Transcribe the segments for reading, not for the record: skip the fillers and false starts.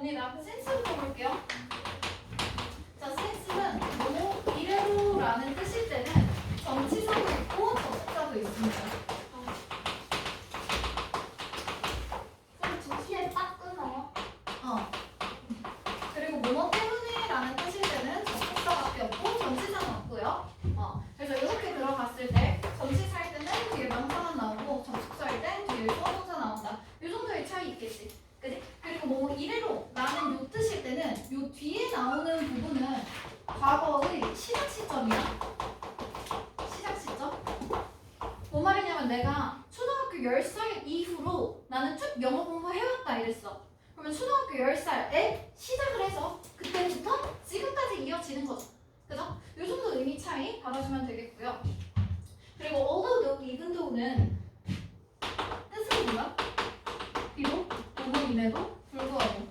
봅니다. 센스부터 볼게요. 자, 센스는 뭐 이래로라는 뜻일 때는 전치사도 있고 접속사도 있습니다. 그럼 2시에 딱 끊어요? 그리고 뭐뭐 때문에라는 뜻일 때는 접속사밖에 없고 전치사는 없고요. 그래서 이렇게 들어갔을 때 전치사일 때는 뒤에 명사만 나오고 접속사일 땐 뒤에 수어동사 나온다. 이 정도의 차이 있겠지. 그지? 그리고 뭐 이래로라는 요 뜻일 때는 요 뒤에 나오는 부분은 과거의 시작 시점이야. 시작 시점? 뭔 말이냐면 내가 초등학교 10살 이후로 나는 쭉 영어 공부해왔다 이랬어. 그러면 초등학교 10살에 시작을 해서 그때부터 지금까지 이어지는 거죠. 그죠? 요 정도 의미 차이 받아주면 되겠고요. 그리고 although, even though는 뜻은 뭔가? 비록, 부모임에도 불구하고.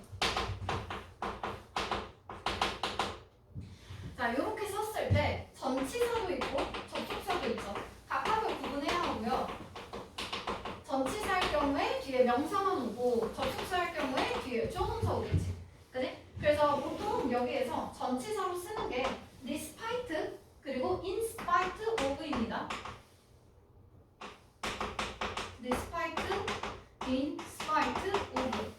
자, 이렇게 썼을 때 전치사도 있고 접속사도 있죠. 각각을 구분해야 하고요. 전치사일 경우에 뒤에 명사만 오고 접속사일 경우에 뒤에 조동사 오겠지. 그지? 그래서 보통 여기에서 전치사로 쓰는 게 despite 그리고 in spite of입니다. despite, in spite of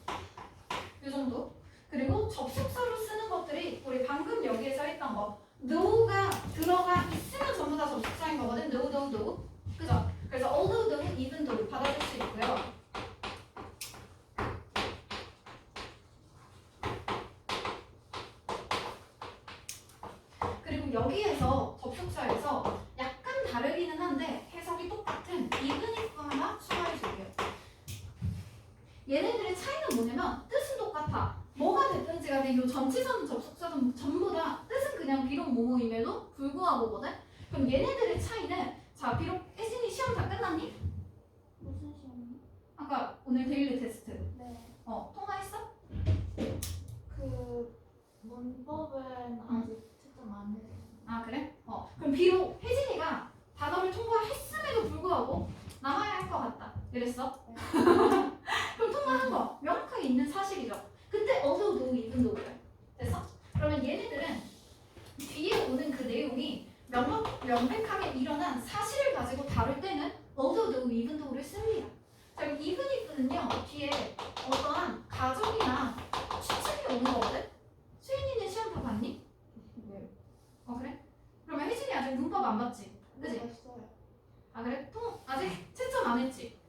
이 정도. 그리고 접속사로 쓰는 것들이 우리 방금 여기에서 했던 거 know가 들어가 있으면 전부 다 접속사인 거거든. know. 그죠? 그래서 although, even though 받아줄 수 있고요. 그리고 여기에서 접속사에서 약간 다르기는 한데 해석이 똑같은 even if 하나 추가해 줄게요. 얘네들의 차이는 뭐냐면 뜻은 똑같아. 뭐가 됐든지 간에 이 전치사든 접속사든 전부 다 뜻은 그냥 비록 뭐뭐임에도 불구하고거든. 그럼 얘네들의 차이는 자 비록 혜진이 시험 다 끝났니? 무슨 시험이요? 아까 오늘 데일리 테스트 네. 통과했어? 그 문법은 아직 채점 안 해요. 아 그래? 그럼 비록 혜진이가 단어를 통과했음에도 불구하고 남아야 할 것 같다 이랬어? 그럼 통과한 거 명확하게 있는 사실이죠. 그때 although, even though 그래. 됐어? 그러면 얘네들은 뒤에 오는 그 내용이 명백하게 일어난 사실을 가지고 다룰 때는 although, even though를 씁니다. 자, 그럼 even if는요 뒤에 어떠한 가정이나 추측이 오는 거거든? 수인이는 시험 다 봤니? 네. 그래? 그러면 혜진이 아직 문법 안 봤지? 그지? 했어요. 아 그래? 아직 채점 안 했지?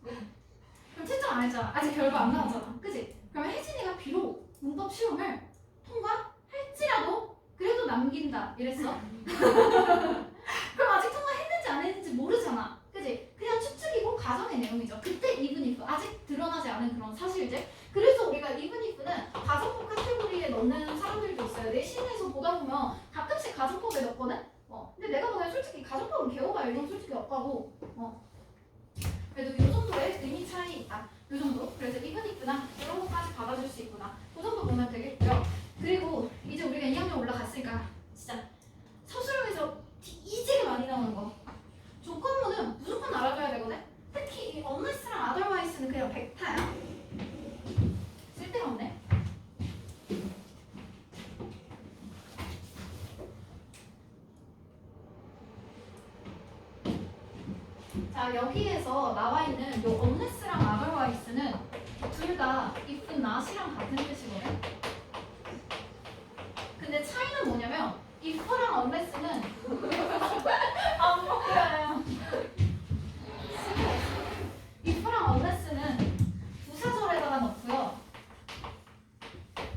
그럼 채점 안 했잖아. 아직 결과 안 나왔잖아. 그지? 그러면 혜진이가 비록 문법 시험을 통과할지라도 그래도 남긴다 이랬어? 그럼 아직 통과했는지 안 했는지 모르잖아. 그지? 그냥 추측이고 가정의 내용이죠. 그때 even if 아직 드러나지 않은 그런 사실들. 그래서 우리가 even if는 가정법 카테고리에 넣는 사람들도 있어요. 내신에서 보다 보면 가끔씩 가정법에 넣거든? 근데 내가 보기엔 솔직히 가정법은 개호가 일정 솔직히 없다고. 그래도 이 정도의 의미 차이 있다. 이 정도. 그래서 even if나 이런 것까지 받아줄 수 있구나. 그 정도 보면 되겠고요. 그리고 이제 우리가 2학년 올라갔으니까 진짜 서술형에서 이지게 많이 나오는 거. 조건문은 무조건 알아줘야 되거든. 특히 이 unless랑 otherwise는 그냥 백타야. 쓸데가 없네. 자, 여기에서 나와 있는 요 unless랑 otherwise는 둘 다 if not이랑 같은 뜻이거든. 근데 차이는 뭐냐면 if랑 unless는 안 먹어요. if랑 unless는 부사절에다가 넣고요.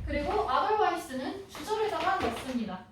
그리고 otherwise는 주절에다가 넣습니다.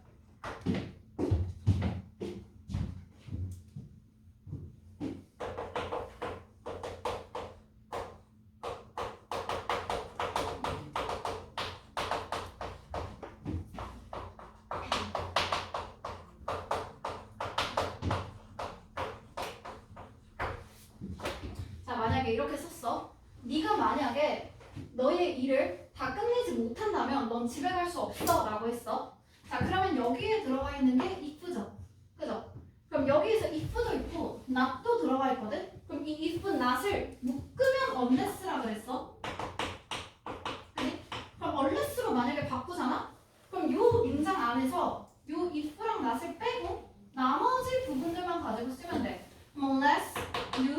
만약에 이렇게 썼어. 네가 만약에 너의 일을 다 끝내지 못한다면 넌 집에 갈 수 없어 라고 했어. 자, 그러면 여기에 들어가 있는 게 if죠. 그죠? 그럼 여기에서 if도 있고 not도 들어가 있거든? 그럼 이 if, not을 묶으면 unless라 그랬어. 그지? 그럼 unless 만약에 바꾸잖아? 그럼 요 문장 안에서 요 if랑 not을 빼고 나머지 부분들만 가지고 쓰면 돼. Unless you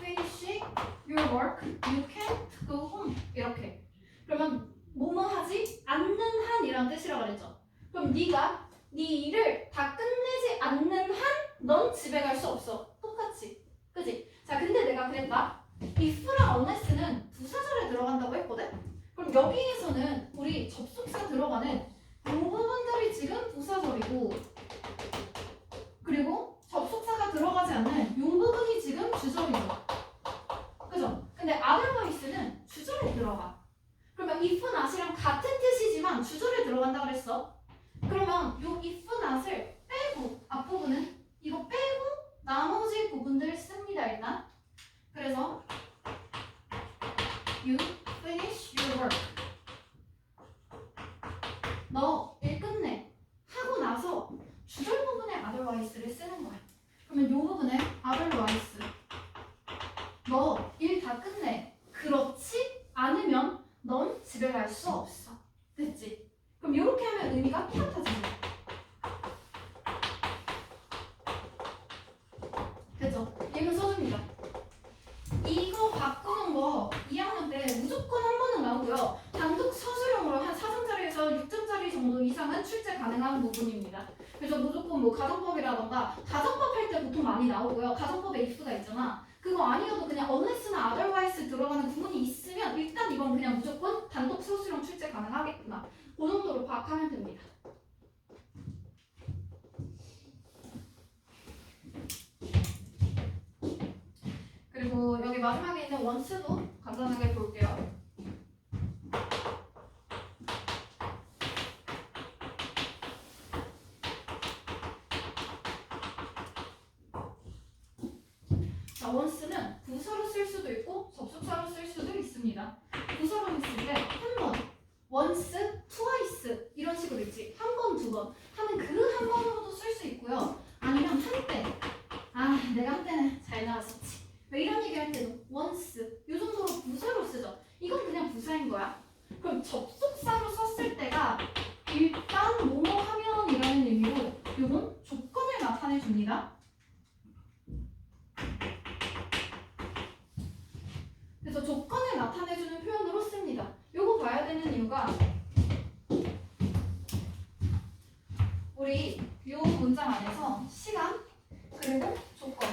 finish your work, you can't go home. 이렇게. 그러면 뭐뭐 하지 않는 한이란 뜻이라고 그랬죠. 그럼 네가 네 일을 다 끝내지 않는 한 넌 집에 갈 수 없어. 똑같이. 그지? 자, 근데 내가 그랬다. if랑 unless는 부사절에 들어간다고 했거든? 그럼 여기에서는 우리 접속사 들어가는 이 부분들이 지금 부사절이고 그리고 접속사가 들어가지 않는 이 부분이 지금 주절이죠. 그죠? 근데 otherwise는 주절에 들어가. 그러면 if not이랑 같은 뜻이지만 주절에 들어간다 그랬어. 그러면 이 if not을 빼고 앞부분은 이거 빼고 나머지 부분들 씁니다 일단. 그래서 you finish your work. 너 일 끝내. 하고 나서 주절 부분에 otherwise를 쓰는 거야. 그러면 이 부분에 otherwise. 너 일 다 끝내. 그렇지 않으면 넌 집에 갈 수 없어. 됐지? 그럼 이렇게 하면 의미가 똑같아지죠. 됐죠? 이거 써줍니다. 이거 바꾸는 거 2학년 때 무조건 한 번은 나오고요. 단독 서술형으로 한 4점짜리에서 6점짜리 정도 이상은 출제 가능한 부분입니다. 그래서 무조건 뭐 가정법이라던가 가정법 할 때 보통 많이 나오고요. 가정법에 if가 있잖아. 그거 아니어도 그냥 unless나 otherwise 들어가는 구문이 있으면 일단 이건 그냥 무조건 단독 서술형 출제 가능하겠구나. 그 정도로 파악하면 됩니다. 그리고 여기 마지막에 있는 원스도 간단하게 볼게요. 자, 원스는 부사로 쓸 수도 있고 접속사로 쓸 수도 있습니다. 부사로 했을 때 한 번, once, twice 이런 식으로 있지. 한 번, 두 번 하는 그 한 번으로도 쓸 수 있고요. 아니면 한때, 아 내가 한때는 잘 나왔었지. 이런 얘기 할 때도 once 이 정도로 부사로 쓰죠. 이건 그냥 부사인 거야. 그럼 접속사로 썼을 때가 일단 뭐뭐 하면이라는 의미로 이건 조건을 나타내 줍니다. 그래서 조건을 나타내주는 표현으로 씁니다. 요거 봐야 되는 이유가 우리 요 문장 안에서 시간 그리고 조건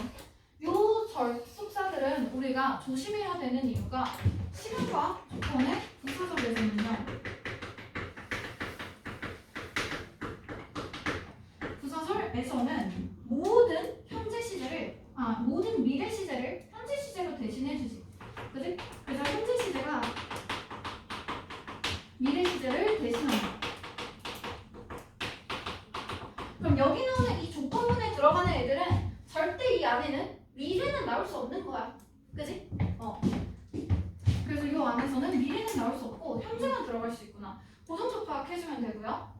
요 접속사들은 우리가 조심해야 되는 이유가 시간과 조건의 부사절에서는요. 부사절에서는 모든 현재 시제를 모든 미래 시제를 현재 시제로 대신해주지. 그지? 그래서 현재 시제가 미래 시제를 대신한다. 그럼 여기 나오는 이 조건문에 들어가는 애들은 절대 이 안에는 미래는 나올 수 없는 거야. 그지? 그래서 이 안에서는 미래는 나올 수 없고 현재만 들어갈 수 있구나. 그 정도 파악해주면 되고요.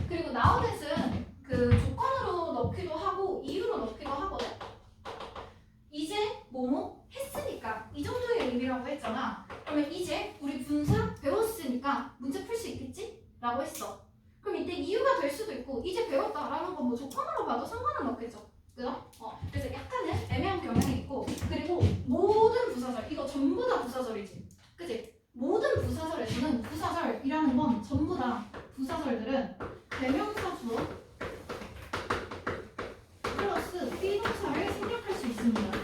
그리고 nowthat은 그 조건으로 넣기도 하고 이유로 넣기도 하거든. 이제 뭐뭐 했으니까 이 정도의 의미라고 했잖아. 그러면 이제 우리 분사 배웠으니까 문제 풀 수 있겠지? 라고 했어. 그럼 이때 이유가 될 수도 있고 이제 배웠다라는 건 뭐 조건으로 봐도 상관은 없겠죠. 그죠? 그래서 약간은 애매한 경향이 있고 그리고 모든 부사절 이거 전부 다 부사절이지. 그치? 모든 부사절에서는 부사절이라는 건 전부 다 부사절들은 대명사 주어 플러스 비동사를 생략할 수 있습니다.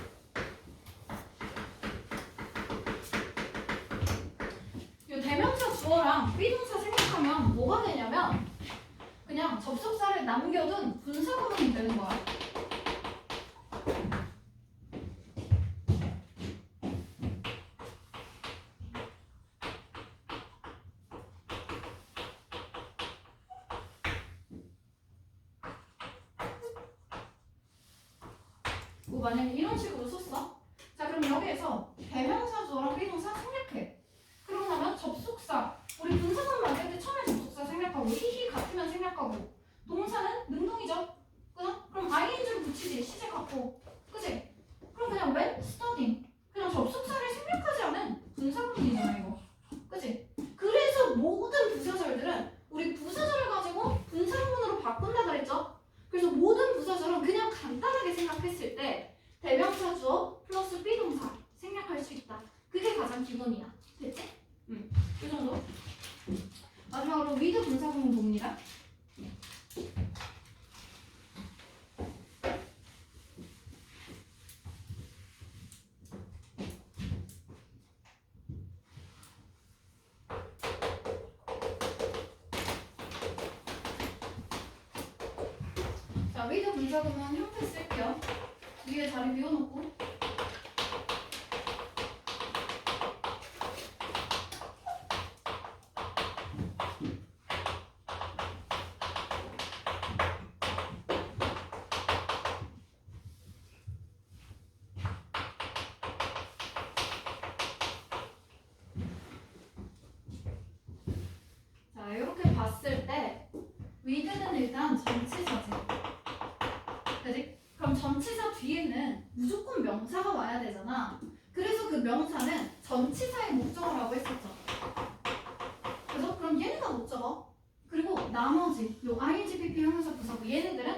이 대명사 주어랑 비동사 생략하면 뭐가 되냐면 그냥 접속사를 남겨둔 분사 구문이 되는 거야. 뭐 만약에 이런 식으로 썼어. 자, 그럼 여기에서 대명사 주어랑 비동사 생략해. 그러고 나면 접속사 우리 분사문 만들 때 처음에 접속사 생략하고 히히 같으면 생략하고 동사는 능동이죠. 그죠? 그럼 ing를 붙이지 시제 갖고. 그치? 그럼 그냥 when studying 그냥 접속사를 생략하지 않은 분사문이잖아 이거. 그치? 기본이야. 됐지? 이 정도. 마지막으로 with 분사구문 봅니다. 자, with 분사구문 형태 쓸게요. 위에 자리 비워놓고. 자, 이렇게 봤을 때 with는 일단 전치사지. 그지? 그럼 전치사 뒤에는 무조건 명사가 와야 되잖아. 그래서 그 명사는 전치사의 목적어라고 했었죠. 그래서 그럼 얘네가 목적어. 그리고 나머지 요 ing, pp, 형용사, 부사구 얘네들은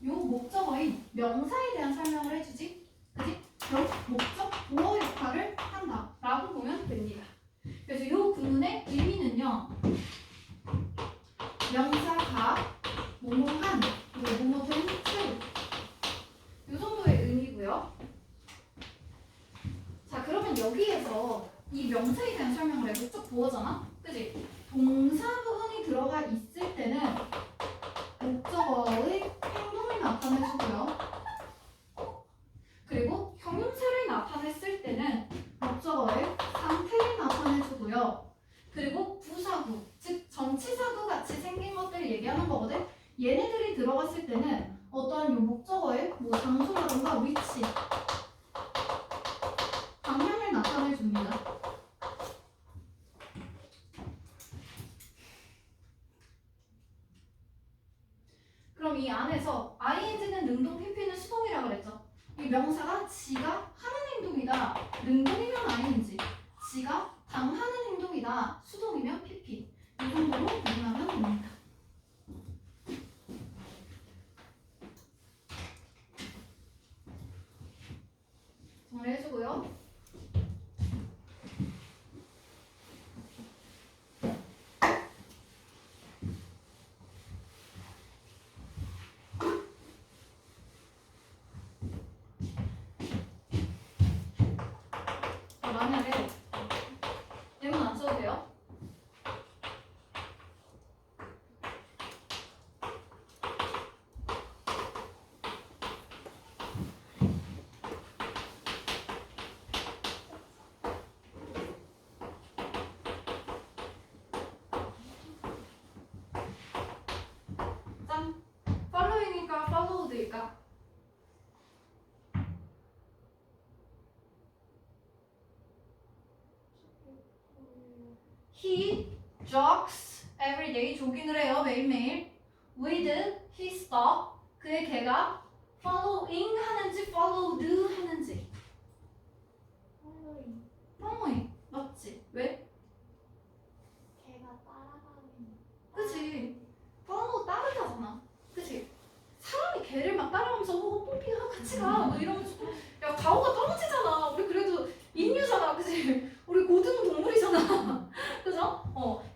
요 목적어인 명사에 대한 설명을 해주지. 그지? 결국 목적 보호 역할을 한다라고 보면 됩니다. 그래서 요 구문의 의미는요. 명사가 뭐뭐한 그리고 뭐뭐된 채로 이 정도의 의미고요. 자, 그러면 여기에서 이 명사에 대한 설명을 해. 목적 보어잖아? 그지? 동사 부분이 들어가 있을 때는 목적어의 행동을 나타내주고요. 그리고 형용사를 나타냈을 때는 목적어의 상태를 나타내주고요. 그리고 부사구, 즉 전치사구 같이 생긴 것들을 얘기하는 거거든. 얘네들이 들어갔을 때는 어떠한 요 목적어의 뭐 장소라든가 위치, 방향을 나타내 줍니다. 그럼 이 안에서 ing는 능동, pp는 수동이라고 그랬죠. 이 명사가 지가 하는 행동이다. 능동이면 ing, 지가 당하는 행동이다. 수동이면 pp. 이 정도로 이해하면 됩니다. 정리해주고요. 만약에 예문 안 써도 돼요? 짠! following일까 followed일까? He jogs every day. 조깅을 해요 매일매일. With his dog. 그의 개가 following 하는지 followed 하는지. 폴로잉. following 맞지? 왜? 걔가 따라가는. 그치? follow 따르다잖아. 그치? 사람이 개를 막 따라가면서 뽀삐가 같이 가. 뭐 이러면서 야 가오가 떨어지잖아. 우리 그래도 인류잖아. 그치? 우리 고등 동물이잖아. 그죠?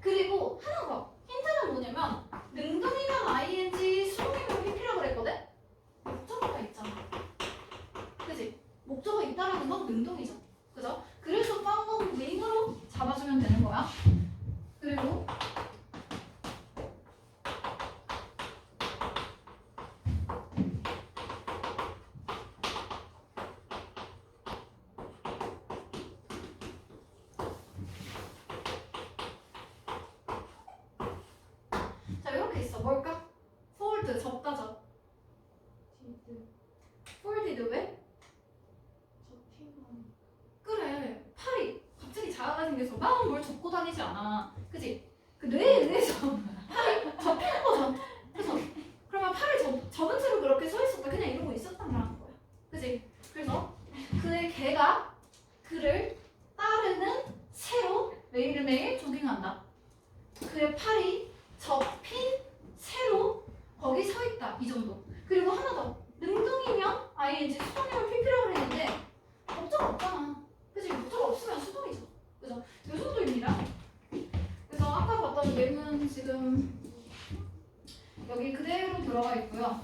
그리고 하나 더. 힌트는 뭐냐면 능동이면 ing, 수동이면 pp라고 그랬거든? 목적어가 있잖아. 그치? 목적어 있다라는 건 능동이죠. 그죠? 그래서 following으로 잡아주면 되는 거야. 그리고 자 이렇게 있어. 뭘까? fold 접다죠. 디드. folded 왜? 접히면. 그래. 팔이 갑자기 자아가 생겨서 막 뭘 접고 다니지 않아. 그치? 그 뇌에 의해서 팔이 접히는 거죠. 그래서 그러면 팔을 접은 채로 그렇게 서 있었다. 그냥 이러고 있었단다는 거야. 그치? 그래서 그의 개가 그를 따르는 채로 매일매일 조깅한다. 그의 팔이 접힌 채로 거기 서 있다. 이 정도. 그리고 하나 더. 능동이면 ing, 수동이면 pp라고 그랬는데 목적 없잖아. 그치? 목적 없으면 수동이죠. 그죠? 여기 그대로 들어가 있고요.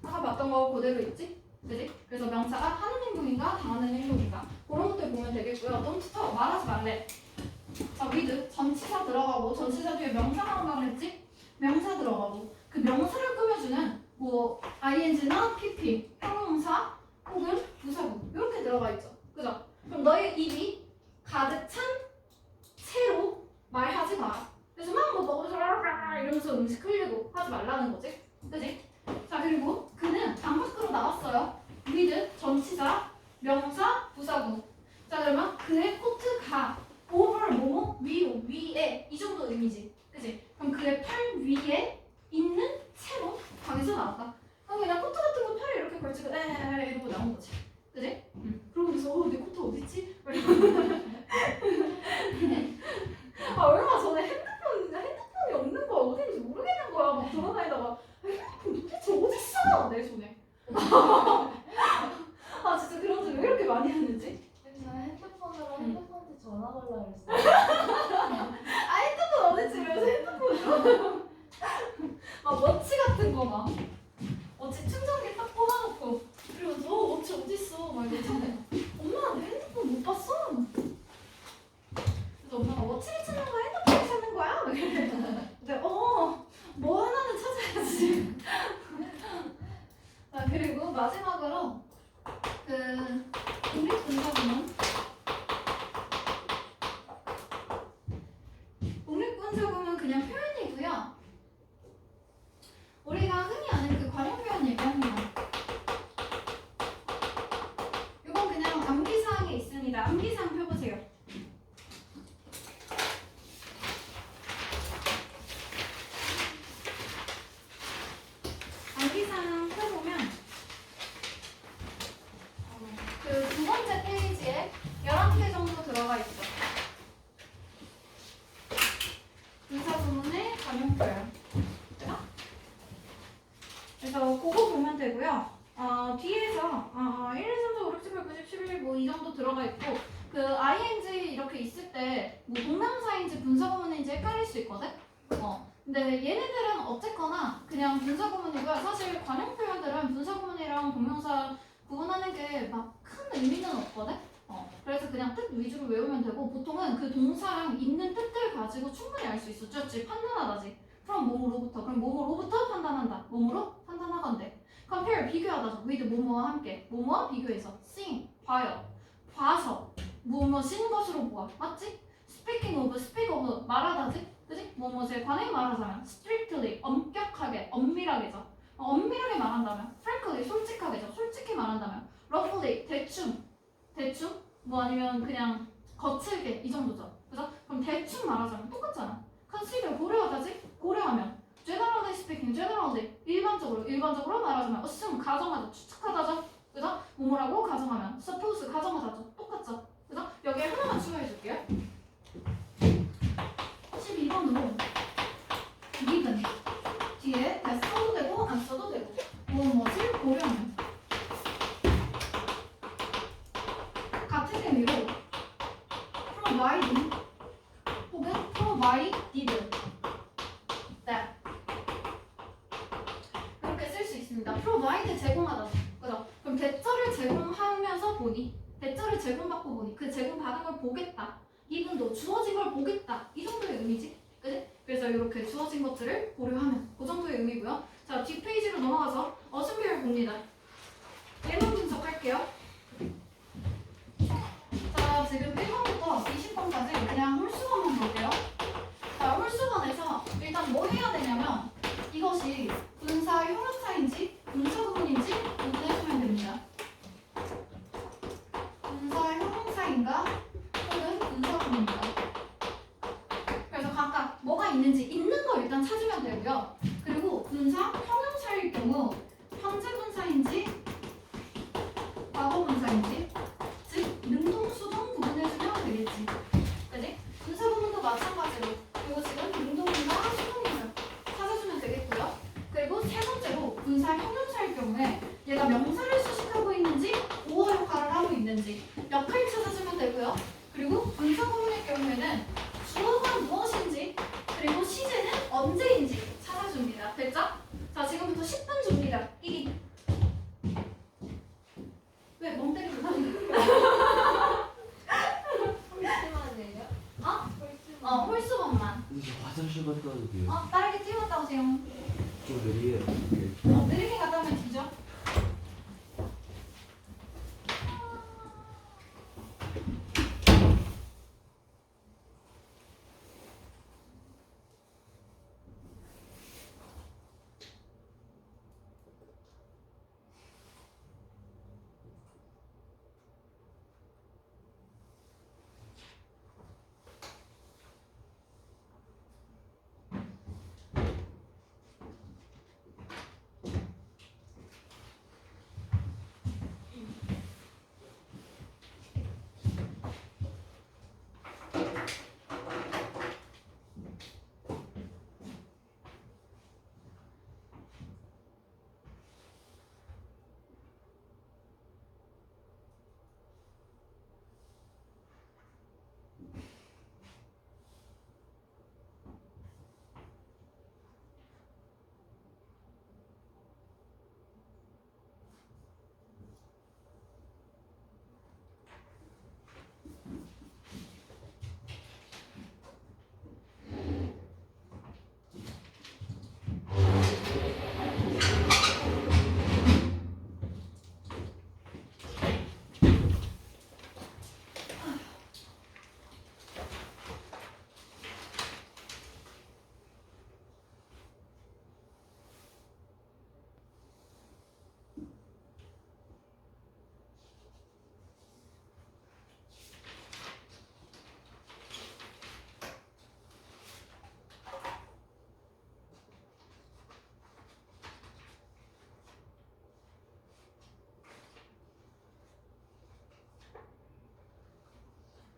아까 봤던 거 그대로 있지? 그지? 그래서 명사가 하는 행동인가 당하는 행동인가 그런 것들 보면 되겠고요. don't talk 말하지 말래. 자, with 전치사 들어가고 전치사 뒤에 명사 나온다고 그랬지? 명사 들어가고 그 명사를 꾸며주는 뭐 ing나 pp, 형용사 혹은 부사구 이렇게 들어가 있죠. 그죠? 그럼 너의 입이 가득 찬 채로 말하지 마. 그래서 막뭐 먹어서 이러면서 음식 흘리고 하지 말라는 거지. 그지? 자, 그리고 그는 방 밖으로 나왔어요. with 전치사, 명사, 부사구. 자, 그러면 그의 코트가 over 뭐뭐 위로 위에 이 정도 의미지. 그지? 그럼 그의 팔 위에 있는 채로 방에서 나왔다. 그럼 그냥 코트 같은 거 팔에 이렇게 걸치고 이러고 나온 거지. 그지? 그러면서 내 코트 어딨지? 아, 얼마 전에 핸드폰이 없는 거야. 어딘지 모르겠는 거야. 막 돌아다니다가 핸드폰 도대체 어딨어? 내 손에. 아, 진짜 그런 줄 왜 이렇게 많이 하는지? 저는 핸드폰으로 핸드폰한테 전화 걸라 그랬어요. 아, 핸드폰 어딨지? 그래서 핸드폰으로 막 워치 같은 거 막. 워치 충전기 딱 꽂아놓고 그러면서 워치 어딨어? 막 이러잖아요. 엄마 내 핸드폰 못 봤어? 그래서 엄마가 워치를 찾는 거야? 핸드폰을 찾는 거야? 막 이래. 근데 뭐 하나는 찾아야지. 자, 그리고 마지막으로 그 독립분사구문. 독립분사구문 그냥 표현이고요. 우리가 흔히 아는 그 관용 표현 얘기합니다. 이건 그냥 암기사항에 있습니다. 암기사항 펴보세요. 암기사항 펴보면 그 두 번째 페이지에 11개 정도 들어가 있죠. 분사구문의 관용 표현. 그래서 그거 보면 되고요. 뒤에서 1, 2, 3, 4, 5, 6, 7, 8, 9, 10, 11 뭐 이 정도 들어가 있고 그 ing 이렇게 있을 때 뭐 동명사인지 분사구문인지 헷갈릴 수 있거든. 근데 얘네들은 어쨌거나 그냥 분사구문이고요. 사실 관용 표현들은 분사구문이랑 동명사 구분하는 게 막 큰 의미는 없거든. 그래서 그냥 뜻 위주로 외우면 되고 보통은 그 동사랑 있는 뜻들 가지고 충분히 알 수 있어. 즉 판단하다지. from 몸으로부터. 그럼 몸으로부터 판단한다. 몸으로 판단하건대. compare 비교하다죠. with 뭐뭐와 함께. 뭐뭐와 비교해서. sing 봐요. 봐서 무엇인 것으로 보아. 맞지? speaking of speak of 말하다지. 그지? 뭐뭐에 관해 말하자면 strictly 엄격하게 엄밀하게죠. 엄밀하게 말한다면 frankly 솔직하게죠. 솔직히 말한다면 roughly 대충 뭐 아니면 그냥 거칠게 이 정도죠. 그죠? 그럼 대충 말하자면 똑같잖아. consider 고려하다지? 고려하면 generally speaking, generally 일반적으로 말하자면 assume 가정하다, 추측하다죠. 그죠? 뭐뭐라고 가정하면 suppose 가정하다죠. 똑같죠. 그죠? 여기에 하나만 추가해 줄게요. 12번으로 given 뒤에 다 써도 되고 안 써도 되고 무엇을 고려하면 같은 의미로 providing 혹은 provided that 이렇게 쓸 수 있습니다. provide 제공하다. 그죠? 그럼 대처를 제공하면서 보니 대처를 제공받고 보니 그 제공받은 걸 보겠다. given도 주어진 걸 보겠다. 이 정도의 의미지. 그지? 그래서 이렇게 주어진 것들을 고려하면 그 정도의 의미고요. 자, 뒷페이지로 넘어가서 어순비를 봅니다. 예문 분석할게요. 자, 지금 1번부터 20번까지 그냥 홀수번만 볼게요. 자, 홀수번에서 일단 뭐 해야 되냐면 이것이 분사 형용사인지 분사구문인지 구분해주면 됩니다. 분사 형용사인가 혹은 분사구문인가. 그래서 각각 뭐가 있는지 있는 거 일단 찾으면 되고요. 그리고 분사 형용사일 경우 현재 분사인지 과거 분사인지 즉 능동 수동 구분해주면 되겠지. 그지? 분사구문도 마찬가지로 이거 지금 능동인가 수동인가 찾아주면 되겠고요. 그리고 세 번째로 분사 형용사일 경우에 얘가 명사를 수식하고 있는지 보호 역할을 하고 있는지 역할 찾아주면 되고요. 그리고 분사구문일 경우에는 주어 천천히 갔다 와도 돼요. 빠르게 뛰어갔다 오세요. 좀 느리게. 느리게 갔다 오면 뒤져.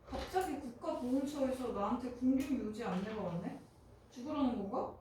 갑자기 국가보훈처에서 나한테 군림 유지 안내가 왔네? 죽으라는 건가?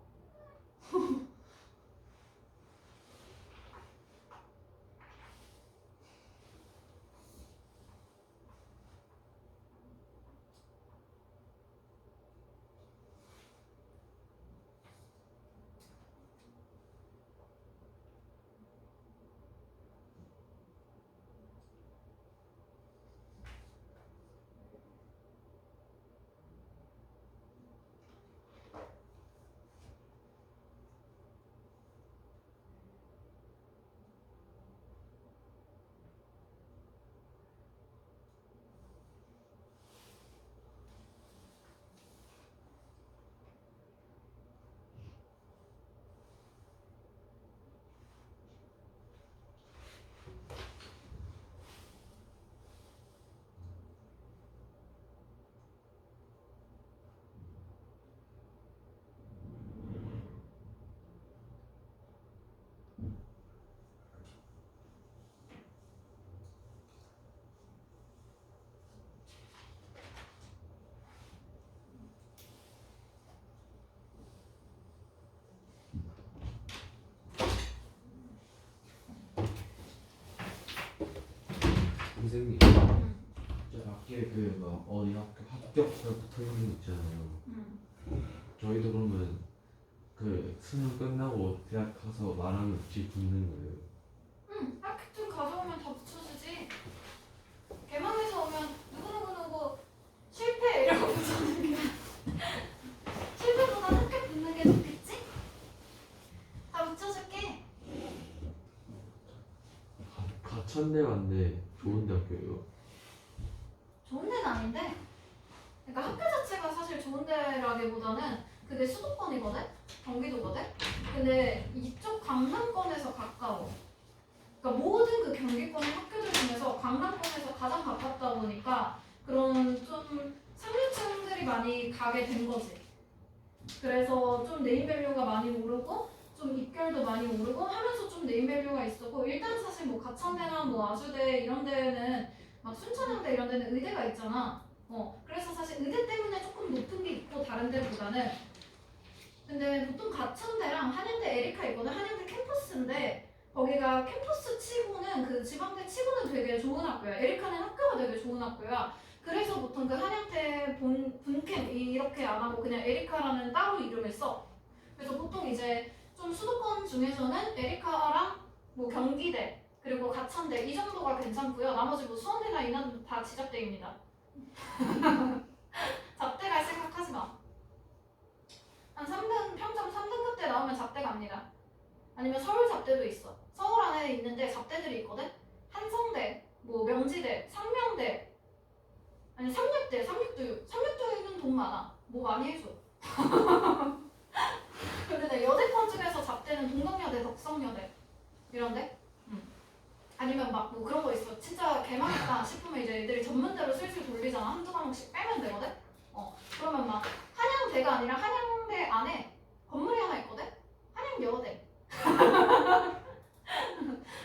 선생님, 저 밖에 그막 어디 학교 합격서 붙어 있는 거 있잖아요. 저희도 그러면 그 수능 끝나고 대학 가서 말하면 붙이 붙는 거예요. 학교 가져오면 다 붙여주지. 개망에서 오면 누구누구누구 실패 이러고 붙여주는 게 실패보다 학교 붙는 게 좋겠지? 다 붙여줄게. 가천대만데 좋은 대학교예요. 좋은 데는 아닌데, 그러니까 학교 자체가 사실 좋은 데라기보다는 그게 수도권이거든? 경기도거든? 근데 이쪽 강남권에서 가까워. 그러니까 모든 그 경기권의 학교들 중에서 강남권에서 가장 가깝다 보니까 그런 좀 상류층들이 많이 가게 된 거지. 그래서 좀 네임밸류가 많이 오르고 좀 입결도 많이 오르고 하면서 좀 네임밸류가 있었고, 일단 사실 뭐 가천대나 뭐 아주대 이런 데는 막 순천향대 이런 데는 의대가 있잖아. 그래서 사실 의대 때문에 조금 높은 게 있고 다른 데보다는. 근데 보통 가천대랑 한양대 에리카 있거든. 한양대 캠퍼스인데 거기가 캠퍼스 치고는 그 지방대 치고는 되게 좋은 학교야. 에리카는 학교가 되게 좋은 학교야. 그래서 보통 그 한양대 본캠 이렇게 안 하고 그냥 에리카라는 따로 이름을 써. 그래서 보통 이제 좀 수도권 중에서는 에리카랑 뭐 경기대 그리고 가천대 이 정도가 괜찮고요. 나머지 뭐 수원대나 이난 다 지잡대입니다. 잡대 갈 생각하지 마. 한 3등 평점 3등급 대 나오면 잡대 갑니다. 아니면 서울 잡대도 있어. 서울 안에 있는데 잡대들이 있거든. 한성대, 뭐 명지대, 상명대, 아니 삼육대는 돈 많아. 뭐 많이 해줘. 근데 내 여대권 중에서 잡대는 동덕여대, 덕성여대 이런데. 아니면 막 뭐 그런 거 있어. 진짜 개망했다 싶으면 이제 애들이 전문대로 슬슬 돌리잖아. 한두 과목씩 빼면 되거든. 그러면 막 한양대가 아니라 한양대 안에 건물이 하나 있거든. 한양여대.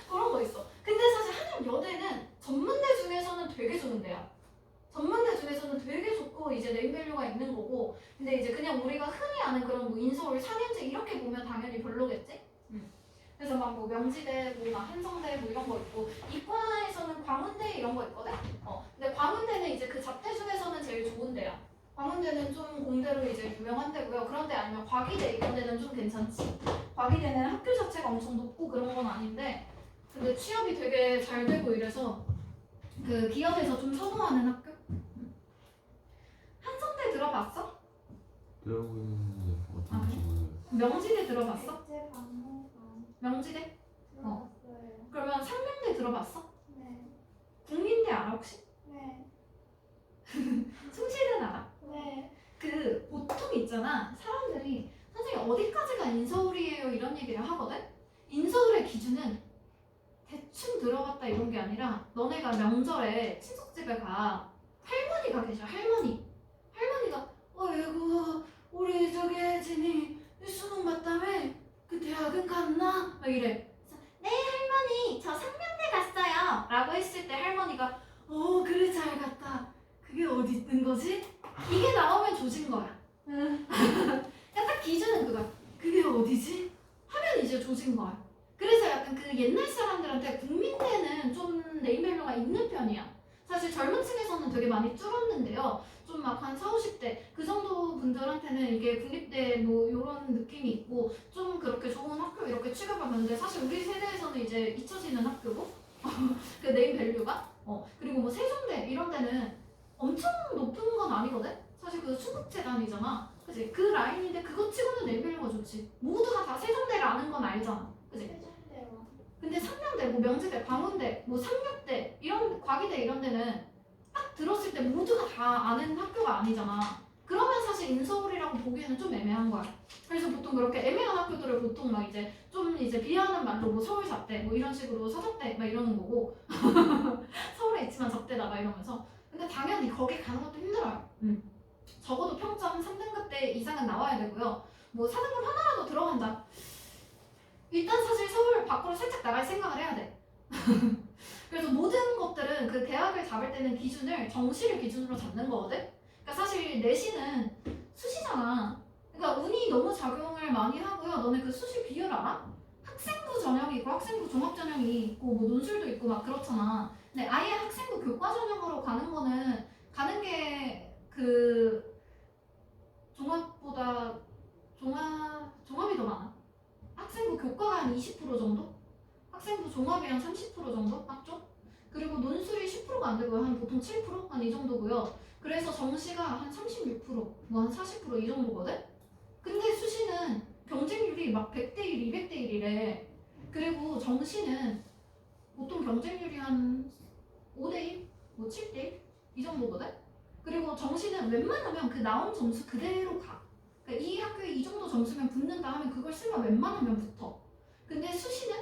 그런 거 있어. 근데 사실 한양여대는 전문대 중에서는 되게 좋은 데야. 전문대 중에서는 되게 좋고 이제 네임밸류가 있는 거고. 근데 이제 그냥 우리가 흔히 아는 그런 뭐 인서울 4년제 이렇게 보면 당연히 별로겠지. 그래서 막 뭐 명지대, 뭐 한성대 뭐 이런 거 있고, 이과에서는 광운대 이런 거 있거든. 근데 광운대는 이제 그 잡대 중에서는 제일 좋은 데야. 광운대는 좀 공대로 이제 유명한 데고요. 그런데 아니면 과기대 이런 데는 좀 괜찮지. 과기대는 학교 자체가 엄청 높고 그런 건 아닌데, 근데 취업이 되게 잘 되고 이래서 그 기업에서 좀 선호하는 학교. 한성대 들어봤어? 들어보는 아, 어떤지 모르겠어요. 명지대 들어봤어? 국제 박물관 명지대? 들어갔어요. 그러면 상명대 들어봤어? 네. 국민대 알아 혹시? 네. 숭실은 알아? 네. 그 보통 있잖아, 사람들이 선생님 어디까지가 인서울이에요 이런 얘기를 하거든. 인서울의 기준은 대충 들어갔다 이런 게 아니라, 너네가 명절에 친척집에 가, 할머니가 계셔. 할머니가 어이구 우리 저기 혜진이 수능 봤다며 그 대학은 갔나? 막 이래. 그래서 네 할머니 저 상명대 갔어요 라고 했을 때 할머니가 그래 잘 갔다. 그게 어디 있는 거지? 이게 나오면 조진 거야. 그러니까 딱 기준은 그거야. 그게 어디지? 하면 이제 조진 거야. 그래서 약간 그 옛날 사람들한테 국민대는 좀 네임밸류가 있는 편이야. 사실 젊은 층에서는 되게 많이 줄었는데요. 좀 막 한 40, 50대 그 정도 분들한테는 이게 국립대 뭐 이런 느낌이 있고 좀 그렇게 좋은 학교 이렇게 취급을 받는데, 사실 우리 세대에서는 이제 잊혀지는 학교고 그 네임밸류가. 그리고 뭐 세종대 이런 데는 엄청 높은 건 아니거든? 사실 그 수국재단이잖아. 그치? 그 라인인데 그거 치고는 네임밸류가 좋지. 모두가 다 세종대를 아는 건 알잖아. 그치? 세종대와 근데 상명대, 뭐 명지대, 광운대, 뭐 삼육대, 이런 과기대 이런 데는 딱 들었을 때 모두가 다 아는 학교가 아니잖아. 그러면 사실 인서울이라고 보기에는 좀 애매한 거야. 그래서 보통 그렇게 애매한 학교들을 보통 막 이제 좀 이제 비하하는 말로 뭐 서울 잡대, 뭐 이런 식으로 서적대 막 이러는 거고 서울에 있지만 적대다 막 이러면서. 근데 당연히 거기 가는 것도 힘들어요. 적어도 평점 3등급 대 이상은 나와야 되고요. 뭐 4등급 하나라도 들어간다. 일단 사실 서울 밖으로 살짝 나갈 생각을 해야 돼. 그래서 모든 것들은 그 대학을 잡을 때는 기준을 정시를 기준으로 잡는 거거든. 그러니까 사실 내신은 수시잖아. 그러니까 운이 너무 작용을 많이 하고요. 너네 그 수시 비율 알아? 학생부 전형이 있고 학생부 종합 전형이 있고 뭐 논술도 있고 막 그렇잖아. 근데 아예 학생부 교과 전형으로 가는 게 그 종합보다 종합이 더 많아. 학생부 교과가 한 20% 정도? 학생부 종합이 한 30% 정도? 학종? 그리고 논술이 10%가 안 되고요. 한 보통 7%? 한 이 정도고요. 그래서 정시가 한 36%, 뭐 한 40% 이 정도거든? 근데 수시는 경쟁률이 막 100대 1, 200대 1이래. 그리고 정시는 보통 경쟁률이 한 5대 1, 뭐 7대 1? 이 정도거든? 그리고 정시는 웬만하면 그 나온 점수 그대로 가. 그러니까 이 학교에 이 정도 점수면 붙는다 하면 그걸 쓰면 웬만하면 붙어. 근데 수시는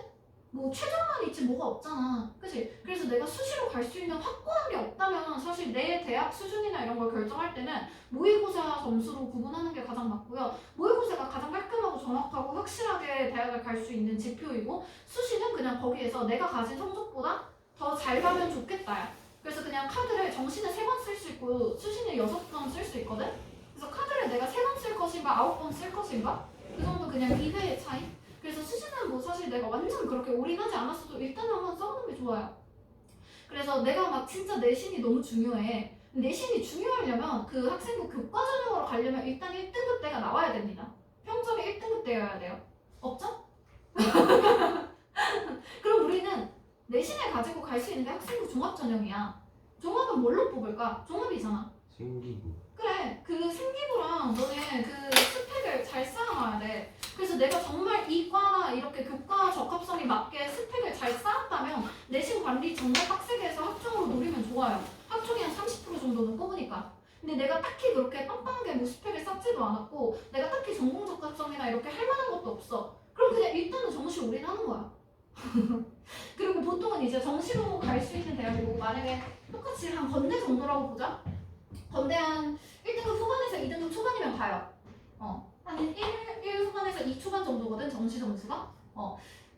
뭐 최저만 있지 뭐가 없잖아. 그치? 그래서 내가 수시로 갈 수 있는 확고한 게 없다면 사실 내 대학 수준이나 이런 걸 결정할 때는 모의고사 점수로 구분하는 게 가장 맞고요. 모의고사가 가장 깔끔하고 정확하고 확실하게 대학을 갈 수 있는 지표이고, 수시는 그냥 거기에서 내가 가진 성적보다 더 잘 가면 좋겠다. 그래서 그냥 카드를 정시는 3번 쓸 수 있고 수시는 6번 쓸 수 있거든? 그래서 카드를 내가 3번 쓸 것인가 9번 쓸 것인가? 그 정도 그냥 기회의 차이? 그래서 수시는 뭐 사실 내가 완전 그렇게 올인하지 않았어도 일단 한번 써보는 게 좋아요. 그래서 내가 막 진짜 내신이 너무 중요해. 내신이 중요하려면 그 학생부 교과 전형으로 가려면 일단 1등급대가 나와야 됩니다. 평점이 1등급대여야 돼요. 없죠? 그럼 우리는 내신을 가지고 갈 수 있는 게 학생부 종합 전형이야. 종합은 뭘로 뽑을까? 종합이잖아. 생기고. 그래, 그 생기부랑 너네 그 스펙을 잘 쌓아놔야 돼. 그래서 내가 정말 이과 이렇게 교과 적합성에 맞게 스펙을 잘 쌓았다면 내신 관리 정말 빡세게 해서 학종으로 노리면 좋아요. 학종이 한 30% 정도는 뽑으니까. 근데 내가 딱히 그렇게 빵빵하게 뭐 스펙을 쌓지도 않았고 내가 딱히 전공 적합성이나 이렇게 할 만한 것도 없어. 그럼 그냥 일단은 정시 올인하는 거야. 그리고 보통은 이제 정시로 갈 수 있는 대학이고 만약에 똑같이 한 건대 정도라고 보자. 건대 한 1등급 후반에서 2등급 초반이면 가요. 한 1 후반에서 2 초반 정도거든 정시 점수가.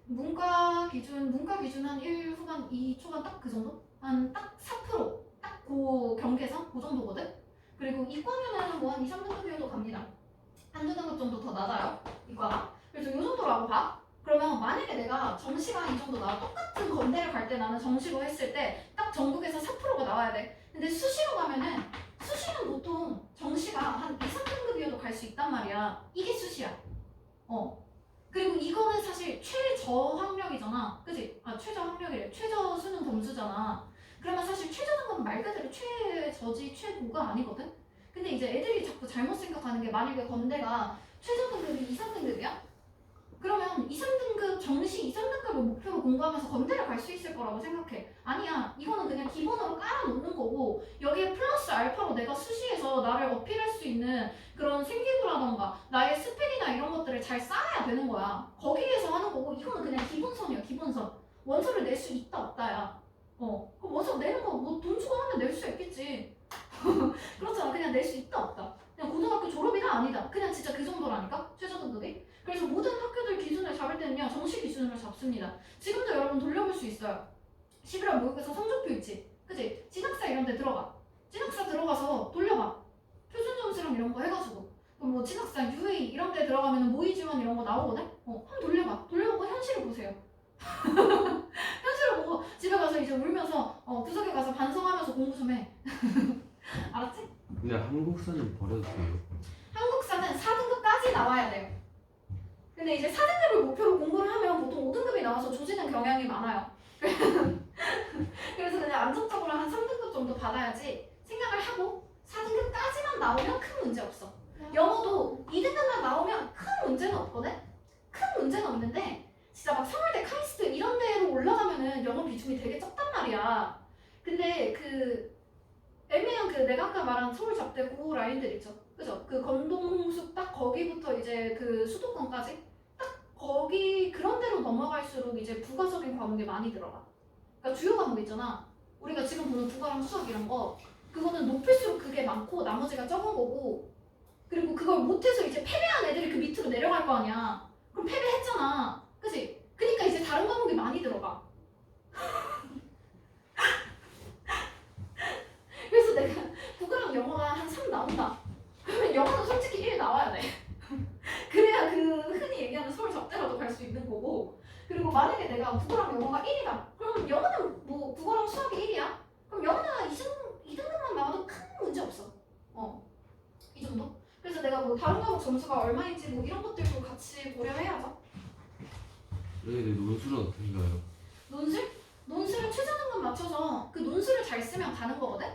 문과 기준 한 1 후반 2 초반 딱 그 정도? 한 딱 4%, 딱 그 경계선 그 정도거든. 그리고 이과면은 뭐 한 2, 3등급이어도 갑니다. 한두 등급 정도 더 낮아요 이과가. 그래서 이 정도라고 봐. 그러면 만약에 내가 정시가 이 정도 나와 똑같은 건대를 갈 때 나는 정시로 했을 때 딱 전국에서 4%가 나와야 돼. 근데 수시로 가면은 수시는 보통 정시가 한 2, 3등급이어도 갈 수 있단 말이야. 이게 수시야. 그리고 이거는 사실 최저학력이잖아. 그지? 최저학력이래. 최저 수능 점수잖아. 그러면 사실 최저등급은 말 그대로 최저지 최고가 아니거든? 근데 이제 애들이 자꾸 잘못 생각하는 게 만약에 건대가 최저등급이 2, 3등급이야? 그러면 2, 3등급 정시 2, 3등급을 목표로 공부하면서 건대를 갈 수 있을 거라고 생각해. 아니야. 이거는 그냥 기본으로 깔아놓는 거고 여기에 플러스 알파로 내가 수시에서 나를 어필할 수 있는 그런 생기부라던가 나의 스펙이나 이런 것들을 잘 쌓아야 되는 거야. 거기에서 하는 거고 이거는 그냥 기본선이야. 기본선. 원서를 낼 수 있다 없다야. 그럼 원서 내는 거 뭐 돈 주고 하면 낼 수 있겠지. 그렇잖아. 그냥 낼 수 있다 없다. 그냥 고등학교 졸업이다 아니다. 그냥 진짜 그 정도라니까 최저등급이. 그래서 모든 학교들 기준을 잡을 때는요 정시 기준으로 잡습니다. 지금도 여러분 돌려볼 수 있어요. 11월 모의고사 성적표 있지? 그치? 진학사 이런 데 들어가. 진학사 들어가서 돌려봐. 표준 점수랑 이런 거 해가지고. 그럼 뭐 진학사 UA 이런 데 들어가면 모의 지원 이런 거 나오거든? 한번 돌려봐. 돌려보고 현실을 보세요. 현실을 보고 집에 가서 이제 울면서 구석에 가서 반성하면서 공부 좀 해. 알았지? 근데 한국사는 버려도 돼요? 한국사는 4등급까지 나와야 돼요. 근데 이제 4등급을 목표로 공부를 하면 보통 5등급이 나와서 조지는 경향이 많아요. 그래서 그냥 안정적으로 한 3등급 정도 받아야지 생각을 하고 4등급까지만 나오면 큰 문제 없어. 영어도 2등급만 나오면 큰 문제는 없거든? 큰 문제는 없는데 진짜 막 서울대 카이스트 이런 데로 올라가면은 영어 비중이 되게 적단 말이야. 근데 그 애매한 그 내가 아까 말한 서울 잡대 고 라인들 있죠. 그죠? 그 건동숲 딱 거기부터 이제 그 수도권까지 딱 거기 그런 데로 넘어갈수록 이제 부가적인 과목이 많이 들어가. 그러니까 주요 과목 있잖아. 우리가 지금 보는 국어랑 수학 이런 거 그거는 높일수록 그게 많고 나머지가 적은 거고 그리고 그걸 못해서 이제 패배한 애들이 그 밑으로 내려갈 거 아니야. 그럼 패배했잖아. 그치? 그러니까 이제 다른 과목이 많이 들어가. 그래서 내가 국어랑 영어가 한 3 나온다. 그러면 영어는 솔직히 1 나와야 돼. 그래야 그 흔히 얘기하는 서울 접대라도 갈 수 있는 거고. 그리고 만약에 내가 국어랑 영어가 1이다. 그럼 영어는 뭐 국어랑 수학이 1이야? 그럼 영어는 2등급만 나와도 큰 문제 없어. 이 정도? 그래서 내가 뭐 다른 과목 점수가 얼마인지 뭐 이런 것들도 같이 고려해야죠. 근데 논술은 어떻게 가요? 논술? 논술은 최저등급 맞춰서 그 논술을 잘 쓰면 가는 거거든?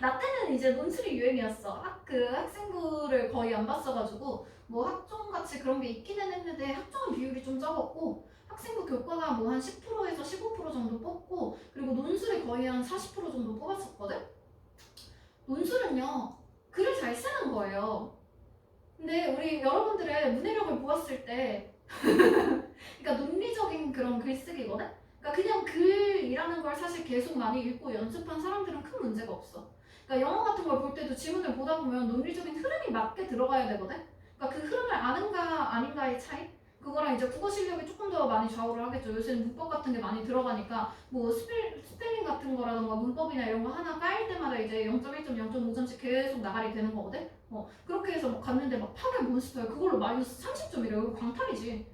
나 때는 이제 논술이 유행이었어. 그 학생부를 거의 안 봤어가지고 뭐 학종같이 그런 게 있기는 했는데 학종은 비율이 좀 적었고 학생부 교과가 뭐 한 10%에서 15% 정도 뽑고 그리고 논술이 거의 한 40% 정도 뽑았었거든? 논술은요 글을 잘 쓰는 거예요. 근데 우리 여러분들의 문해력을 보았을 때 그러니까 논리적인 그런 글쓰기거든? 그러니까 그냥 글이라는 걸 사실 계속 많이 읽고 연습한 사람들은 큰 문제가 없어. 그러니까 영어 같은 걸 볼 때도 지문을 보다 보면 논리적인 흐름이 맞게 들어가야 되거든? 그러니까 그 흐름을 아는가 아닌가의 차이? 그거랑 이제 국어 실력이 조금 더 많이 좌우를 하겠죠. 요새는 문법 같은 게 많이 들어가니까 뭐 스펠링 같은 거라던가 문법이나 이런 거 하나 까일 때마다 이제 0.1점, 0.5점씩 계속 나가리 되는 거거든? 그렇게 해서 막 갔는데 막 파괴 몬스터야. 그걸로 마이너스 30점이래. 이거 광탈이지.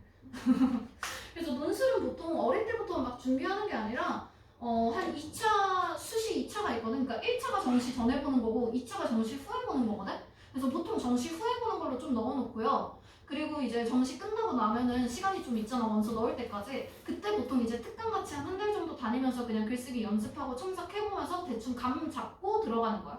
그래서 논술은 보통 어릴 때부터 막 준비하는 게 아니라 한 2차 수시 2차가 있거든. 그러니까 1차가 정시 전에 보는 거고 2차가 정시 후에 보는 거거든. 그래서 보통 정시 후에 보는 걸로 좀 넣어놓고요. 그리고 이제 정시 끝나고 나면은 시간이 좀 있잖아. 원서 넣을 때까지. 그때 보통 이제 특강 같이 한 달 정도 다니면서 그냥 글쓰기 연습하고 첨삭해보면서 대충 감 잡고 들어가는 거야.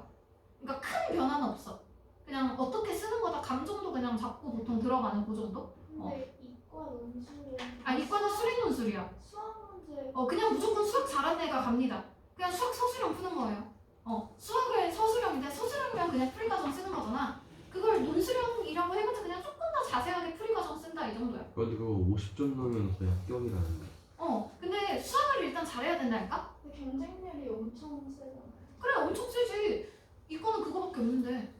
그러니까 큰 변화는 없어. 그냥 어떻게 쓰는 거다 감 정도 그냥 잡고 보통 들어가는 그 정도? 근데 이과 논술은 아 이과는 수리 논술이야. 수학 문제 그냥 무조건 수학 잘하는 애가 갑니다. 그냥 수학 서술형 푸는 거예요. 수학을 서술형인데 서술형이면 그냥 풀이과정 쓰는 거잖아. 그걸 논술형이라고 해봤자 그냥 조금 더 자세하게 풀이과정 쓴다 이 정도야. 근데 그거 50점 넣으면 거의 합격이라는데. 근데 수학을 일단 잘해야 된다니까? 근데 경쟁률이 엄청 세잖아요. 그래 엄청 세지. 이거는 그거밖에 없는데.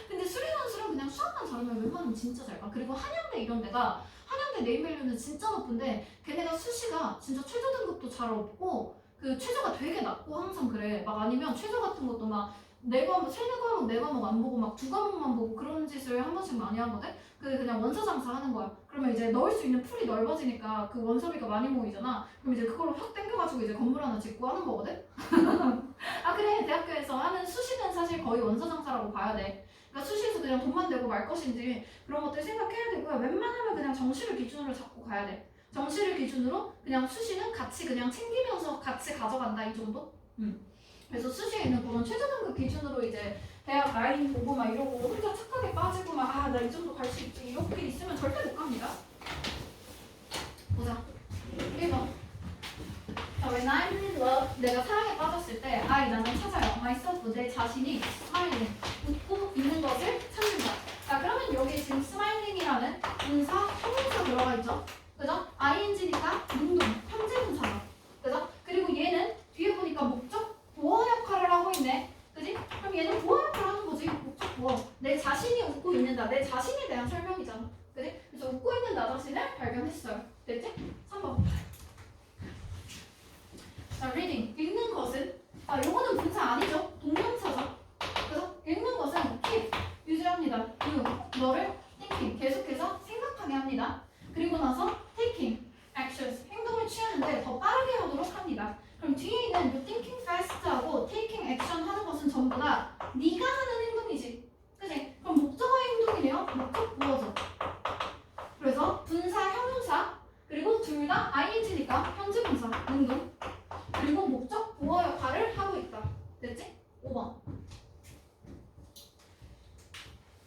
근데 수리 논술은 그냥 수학만 잘하면 웬만하면 진짜 잘 가. 그리고 한양대 이런 데가 한양대 네임밸류는 진짜 높은데 걔네가 수시가 진짜 최저 등급도 잘 없고 그 최저가 되게 낮고 항상 그래. 막 아니면 최저 같은 것도 막 네 과목, 세네 과목, 네 과목 안 보고 막 두 과목만 보고 그런 짓을 한 번씩 많이 하거든? 그냥 원서 장사하는 거야. 그러면 이제 넣을 수 있는 풀이 넓어지니까 그 원서비가 많이 모이잖아. 그럼 이제 그걸로 확 땡겨가지고 이제 건물 하나 짓고 하는 거거든? 아 그래 대학교에서 하는 수시는 사실 거의 원서 장사라고 봐야 돼. 그러니까 수시에서 그냥 돈만 내고 말 것인지 그런 것들 생각해야 되고요. 웬만하면 그냥 정시를 기준으로 잡고 가야 돼. 정시를 기준으로 그냥 수시는 같이 그냥 챙기면서 같이 가져간다 이 정도? 그래서 수시에 있는 그런 최저 등급 기준으로 이제 대학 라인 보고 막 이러고 혼자 착하게 빠지고 막 아 나 이 정도 갈 수 있지 이렇게 있으면 절대 못 갑니다. 보자. 1번. 자, when I'm in love, 내가 사랑에 빠졌을 때 I 나는 찾아요. myself 내 자신이 smiling 웃고 있는 것을 찾는다. 자 그러면 여기 지금 smiling이라는 분사 형용사 들어가 있죠. 그죠? ing니까 능동 현재 분사다. 그죠? 그리고 얘는 뒤에 보니까 목적 보어 역할을 하고 있네. 그지? 그럼 얘는 보어 역할을 하는 거지. 목적 보어. 내 자신이 웃고 있는다. 내 자신에 대한 설명이잖아. 그지? 그래서 웃고 있는 나 자신을 발견했어요. 됐지? 3번. 자, reading. 읽는 것은 요거는 분사 아니죠? 동명사죠. 그래서 읽는 것은 keep 유지합니다. 너를 thinking 계속해서 생각하게 합니다. 그리고 나서 taking actions 행동을 취하는데 더 빠르게 하도록 합니다. 그럼 뒤에 있는 이 thinking fast하고 taking action 하는 것은 전부 다 네가 하는 행동이지. 그치? 그럼 목적어의 행동이네요. 목적 보어죠. 그래서 분사, 형용사 그리고 둘 다 ing니까 현재 분사, 능동 그리고 목적 보어 역할을 하고 있다. 됐지? 5번.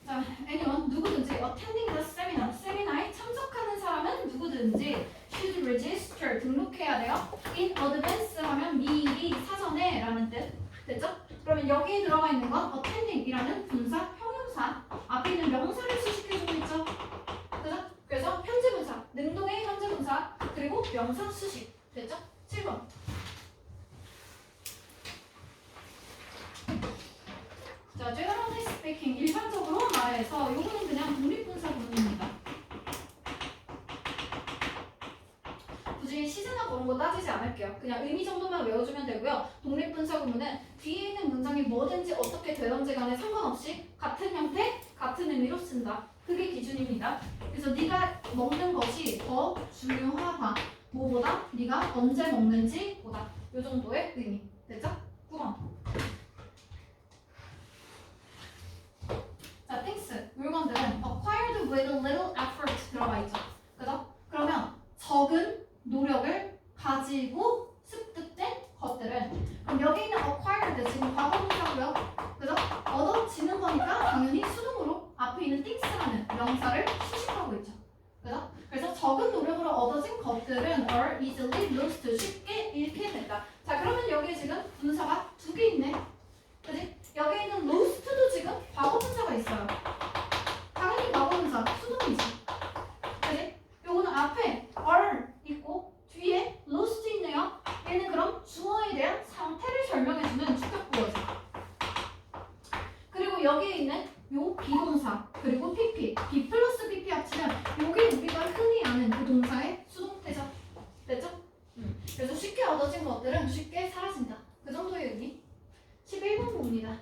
자, anyone 누구든지 attending the seminar 세미나에 참석하는 사람은 누구든지 should register 등록해야 돼요. in advance 하면 미리 사전에 라는 뜻. 됐죠? 그러면 여기에 들어가 있는 건 attending이라는 분사 형용사 앞에 있는 명사를 수식해주고 있죠. 그죠? 그래서 현재 분사 능동의 현재 분사 그리고 명사 수식. 됐죠? 7번. 자, generally speaking 일반적으로 말해서 요거는 그냥 독립분사 구문입니다. 굳이 시제나 그런 거 따지지 않을게요. 그냥 의미 정도만 외워주면 되고요. 독립분사 구문은 뒤에 있는 문장이 뭐든지 어떻게 되던지 간에 상관없이 같은 형태, 같은 의미로 쓴다. 그게 기준입니다. 그래서 네가 먹는 것이 더 중요하다. 뭐보다 네가 언제 먹는지 보다. 요 정도의 의미. 됐죠? 9번. 자, things, 물건들은 acquired with a little effort 들어가 있죠. 그죠? 그러면 적은 노력을 가지고 습득된 것들은 그럼 여기 있는 acquired 지금 과거분사고요. 그죠? 얻어지는 거니까 당연히 수동으로 앞에 있는 things라는 명사를 수식하고 있죠. 그죠? 그래서 적은 노력으로 얻어진 것들은 are easily lost 쉽게 잃게 된다. 자, 그러면 여기 지금 분사가 두 개 있네. 그지? 여기 있는 lost도 지금 과거분사가 있어요. 당연히 과거분사 수동이지. 그지? 요거는 앞에 are 있고 뒤에 lost 있네요. 얘는 그럼 주어에 대한 상태를 설명해주는 주격구어죠. 그리고 여기에 있는 요 비동사 그리고 pp, b 플러스 pp 합치면 요게 우리가 흔히 아는 그 동사의 수동태죠. 됐죠? 그래서 쉽게 얻어진 것들은 쉽게 사라진다. 그 정도의 의미. 11번 봅니다.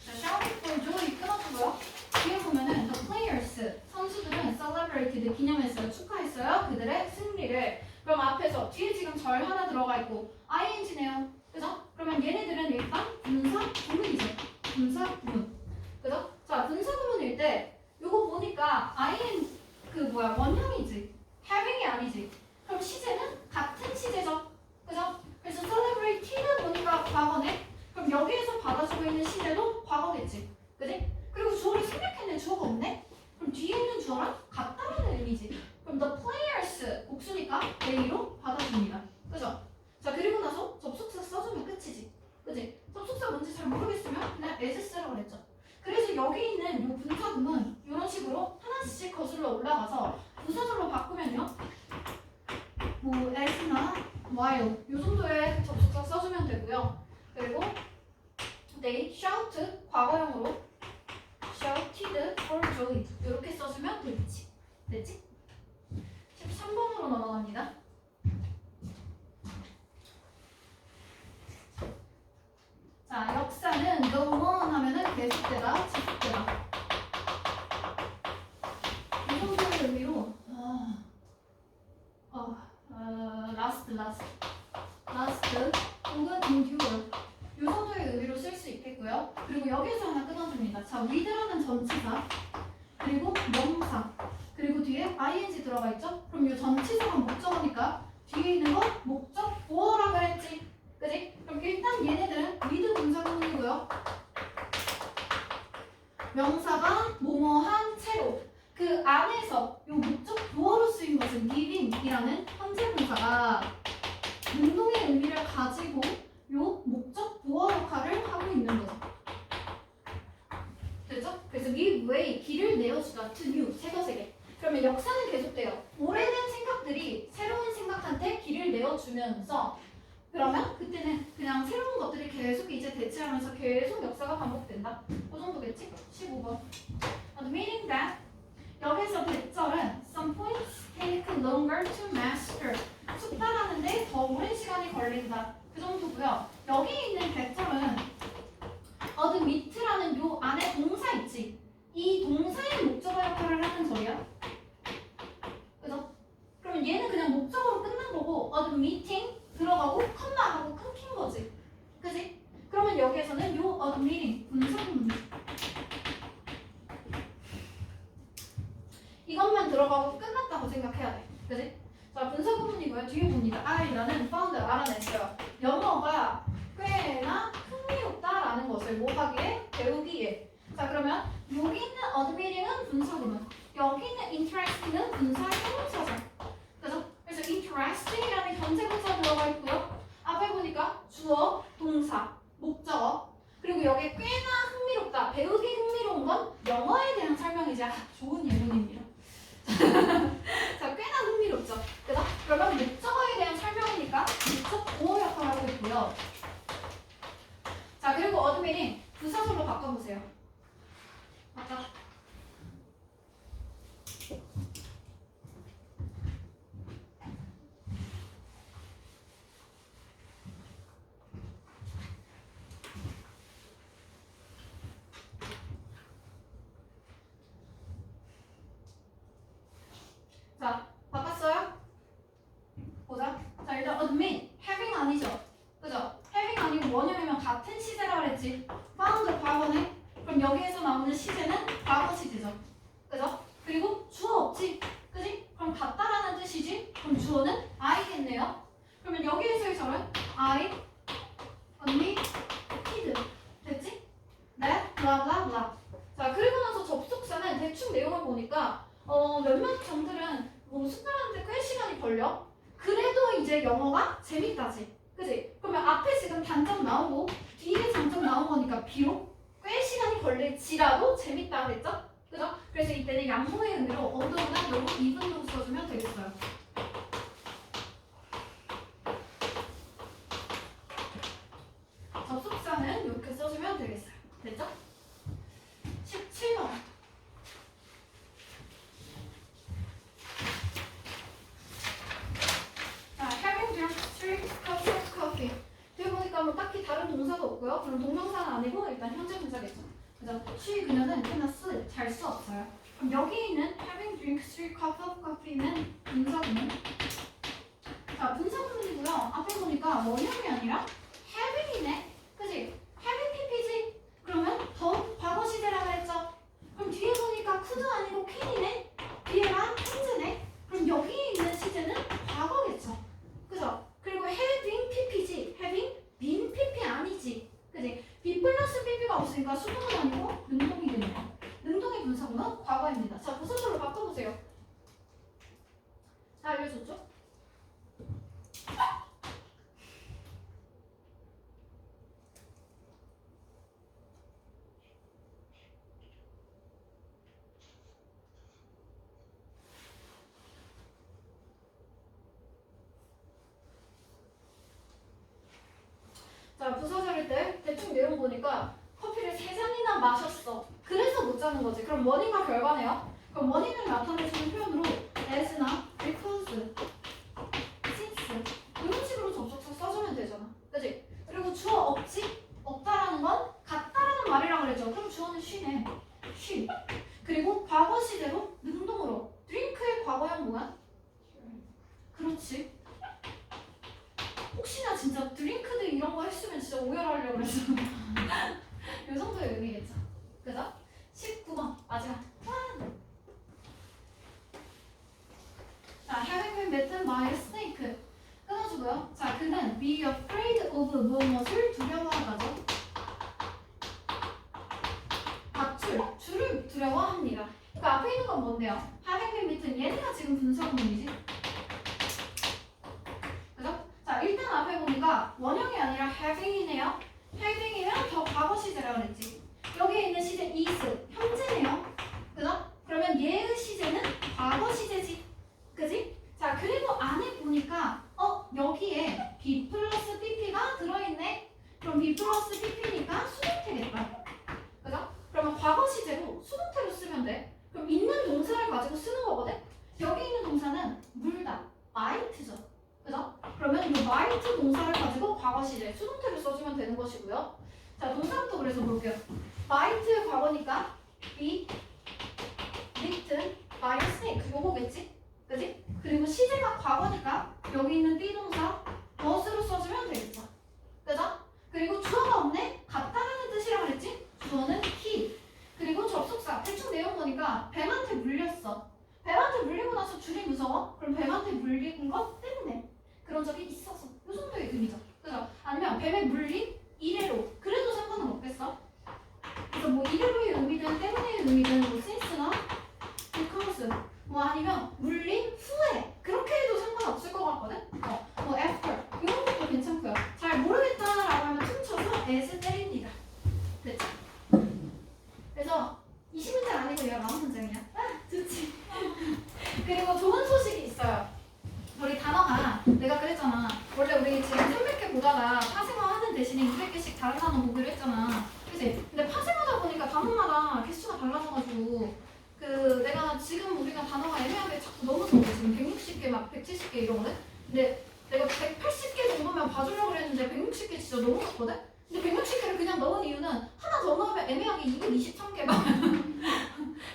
자, shouting for joy 끊어주고요. 뒤에 보면은 the players 선수들은 celebrated 기념했어요. 축하했어요. 그들의 승리를. 그럼 앞에서 뒤에 지금 절 하나 들어가 있고 ing네요. 그죠? 그러면 얘네들은 일단 분사 구문이죠. while 요 정도의 접속사 써주면 되고요. 그리고 they shout 과거형으로 shouted for joy 이렇게 써주면 되겠지. 됐지? 13번으로 넘어갑니다. 자, 역사는 go on 하면은 계속되다, 지속되다. 이 정도의 의미로 last 혹은 endure 이 정도의 의미로 쓸 수 있겠고요. 그리고 여기서 하나 끊어줍니다. 자, with라는 전치사 그리고 명사 그리고 뒤에 ing 들어가 있죠? 그럼 이 전치사가 목적어니까 뒤에 있는 거 목적 보어라 그랬지? 그지? 그럼 일단 얘네들은 with 분사구문이고요. 명사가 뭐뭐한 채로 그 안에서 이 목적 보어로 쓰인 것은 giving이라는 현재 분사가 능동의 의미를 가지고 이 목적 보어 역할을 하고 있는 거죠. 됐죠? 그래서 give way 길을 내어주다 to new 새 것에게. 그러면 역사는 계속돼요. 오래된 생각들이 새로운 생각한테 길을 내어주면서 그러면 그때는 그냥 새로운 것들이 계속 이제 대체하면서 계속 역사가 반복된다. 그 정도겠지? 15번. Meaning that 여기서 대절은 some points take longer to master. 숙달하는데 더 오랜 시간이 걸린다. 그 정도고요. 여기 있는 대절은 admit라는 요 안에 동사 있지. 이 동사의 목적어 역할을 하는 절이야. 그죠? 그러면 얘는 그냥 목적어로 끝난 거고 admitting 들어가고 컴마하고 끊긴 거지. 그지? 그러면 여기에서는 요 admitting 분사구문 이것만 들어가고 끝났다고 생각해야 돼. 그지? 자, 분사구문이고요. 뒤에 봅니다. I라는 found 알아냈어요. 영어가 꽤나 흥미롭다라는 것을 뭐 하기에? 배우기에. 자, 그러면 여기 있는 admitting은 분사구문, 여기 있는 interesting은 분사형용사죠. 그죠? 그래서 interesting이라는 현재 분사 들어가 있고요. 앞에 보니까 주어, 동사, 목적어. 그리고 여기에 꽤나 흥미롭다. 배우기 흥미로운 건 영어에 대한 설명이지. 좋은 예문입니다. 자, 꽤나 흥미롭죠. 그죠? 그러면 목적어에 대한 설명이니까 목적 보호 역할을 하고 있고요. 자, 그리고 admitting 부사절로 바꿔보세요. 아까 자, 바꿨어요? 보자. 자, 일단 admit, having 아니죠? 그죠? having 아니고 뭐냐면 같은 시제라 그랬지. found 과거네. 그럼 여기에서 나오는 시제는 과거 시제죠. 그죠? 그리고 주어 없지? 그지? 그럼 같다라는 뜻이지? 그럼 주어는 I겠네요. 그러면 여기에서의 절은 I, admitted. 됐지? 네? 블라블라블라. 자, 그리고 나서 접속사는 대충 내용을 보니까 몇몇 장들은 뭐 숙달하는데 꽤 시간이 걸려. 그래도 이제 영어가 재밌다지. 그지? 그러면 앞에 지금 단점 나오고 뒤에 장점 나온 거니까 비록 꽤 시간이 걸릴지라도 재밌다 그랬죠? 그죠? 그래서 이때는 양보의 의미로 어도나 요거 이분도 써주면 되겠어요. 접속사는 이렇게 써주면 되겠어요. 됐죠? 17번. 자, having drunk 3 cups of coffee. 뒤에 보니까 뭐 딱히 다른 동사가 없고요. 그럼 동명사는 아니고 일단 현재 분사겠죠. 그래서 she 그녀는 끝났어. 잘 수 없어요. 그럼 여기 있는 having drunk 3 cups of coffee는 분사구문. 자, 분사구문이고요. 앞에 보니까 원형이 아니라 having이네. 그지? having pp지? 그러면 더 과거 시제라고 했죠? 그럼 뒤에 보니까 could 아니고 can이네? 뒤에가 현재네? 그럼 여기 있는 시제는 과거겠죠? 그죠? 그리고 having pp지? having been pp 아니지? 그지? be 플러스 pp가 없으니까 수동은 아니고 능동이 되네요. 능동의 분사구는 과거입니다. 자, 부사절로 바꿔보세요. 다 알려줬죠? 자, 부사절일 대충 내용 보니까 커피를 3잔이나 마셨어. 그래서 못 자는 거지. 그럼 원인과 결과네요. 그럼 원인을 나타내주는 표현으로 as나 because, since 이런 식으로 접속사 써주면 되잖아. 그치? 그리고 주어 없다라는 건 같다라는 말이라고 그랬죠. 그럼 주어는 she네. she. 그리고 과거 시제로 능동으로 drink의 과거형 뭐야? 그렇지. 혹시나 진짜 드링크드 이런 거 했으면 진짜 오열하려고 그랬어. 이 정도의 의미겠죠. 그죠? 19번 마지막. 자, having been bitten by a snake. 끊어주고요. 자, 그는 be afraid of 무엇을 두려워하다죠. 밧줄, 줄을 두려워합니다. 그 앞에 있는 건 뭔데요? having been bitten. 얘네가 지금 분사구문이지. 그죠? 자, 일단 앞에 보니까 원형이 아니라 having이네요. having이면 더 과거 시제라 그랬지. 여기에 있는 시제 is, 현재네요. 그죠? 그러면 얘의 시제는 과거 시제지. 그지? 자, 그리고 안에 보니까 여기에 be 플러스 pp가 들어있네. 그럼 be 플러스 pp니까 수동태겠다. 그죠? 그러면 과거 시제로 수동태로 쓰면 돼. 그럼 있는 동사를 가지고 쓰는 거거든? 여기 있는 동사는 물다, might죠. 그죠? 그러면 이 might 동사를 가지고 과거 시제 수동태로 써주면 되는 것이고요. 자, 동사부터 그래서 볼게요. might의 과거니까 be bitten by a snake 요거겠지? 그지? 그리고 시제가 과거니까 여기 있는 be 동사 was로 써주면 되겠죠. 그죠? 그리고 주어가 없네? 같다라는 뜻이라고 그랬지? 주어는 he. 그리고 접속사 대충 내용 보니까 뱀한테 물렸어. 뱀한테 물리고 나서 줄이 무서워? 그럼 뱀한테 물린 것 때문에 그런 적이 있어서 이 정도의 의미죠. 그죠? 아니면 뱀에 물린 이래로 그래도 상관은 없겠어. 그래서 뭐 이래로의 의미든 때문의 의미든 뭐 since나 because 뭐 아니면 물린 후에 그렇게 해도 상관없을 것 같거든. 뭐 after 이런 것도 괜찮고요. 잘 모르겠다라고 하면 춤춰서 as 때립니다. 됐죠? 그래서 20문제 아니고 19문제냐? 좋지. 그리고 좋은 소식이 있어요. 우리 단어가 내가 그랬잖아. 원래 우리 지금 300개 보다가 파생어 하는 대신에 200개씩 다른 단어 보기로 했잖아. 그치? 근데 파생하다 보니까 단어마다 개수가 달라져가지고 내가 지금 우리가 단어가 애매하게 자꾸 너무 적어. 지금 160개 막 170개 이러거든? 근데 내가 180개 정도면 봐주려고 그랬는데 160개 진짜 너무 적거든? 근데 160개를 그냥 넣은 이유는 하나 더 넣으면 애매하게 223개 막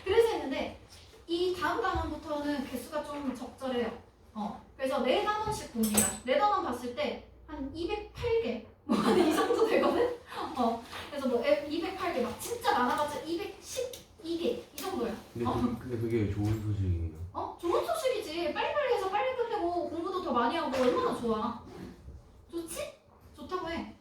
그래서 했는데 이 다음 단원부터는 개수가 좀 적절해요. 그래서 4단원씩 봅니다. 4단원 봤을 때 한 208개 뭐 한 이 정도 되거든? 그래서 뭐 208개 막 진짜 많아봤자 212개 이 정도야. 근데 그게 좋은 소식이에요. 좋은 소식이지. 빨리빨리 해서 빨리 끝내고 공부도 더 많이 하고 얼마나 좋아. 좋지? 좋다고 해.